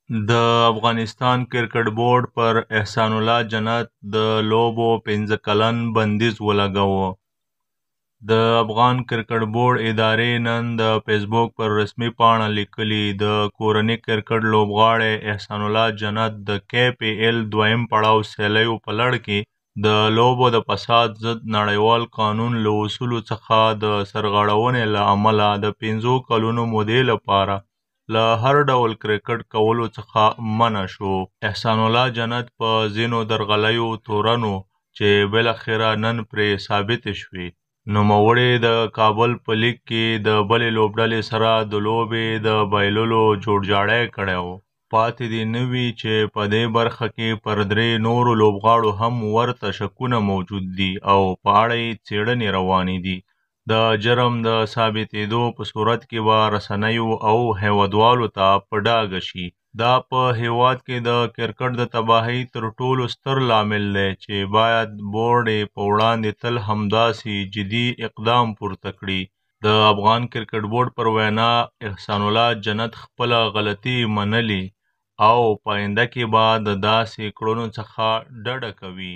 د افغانستان کرکټ بورډ پر احسان الله جنت د لوبو 15 کلن بندیز ولګاوه. د افغان کرکټ بورډ ادارې نن د فیسبوک پر رسمي پاڼه لیکلي د کورني کرکټ لوبغاړی احسان الله جنت د KPL دویم پړاو سیالیو په لړ کې د لوبو د فساد ضد نړیوال قانون له اصولو څخه د سرغړونې له امله د 15 کلونو مودې لپاره له هر ډول کرکټ کولو څخه منع شو. احسان الله جنت په ځینو درغلیو تورنو چې بالاخره نن پرې ثابتې شوې، نوموړي د کابل په لیګ کې د بلې لوبډلې سره د لوبې د بایللو جوړجاړی کړی و. پاتې دې نه وي چې په دې برخه کې پر 3 نورو لوبغاړو هم ورته شکونه موجود دي او په اړه یې څېړنې روانې دي. د جرم د ثابتېدو په صورت کې به رسنیو او هیوادوالو ته په ډاګه شي. دا په هیواد کې د کرکټ د تباهۍ تر ټولو ستر لامل دی چې باید بورډ یې په وړاندې تل همداسې جدي اقدام پورته کړي. د افغان کرکټ بورډ پر وینا احسان الله جنت خپله غلطي منلې او په آینده کې به د داسې کړنو څخه ډډه کوي.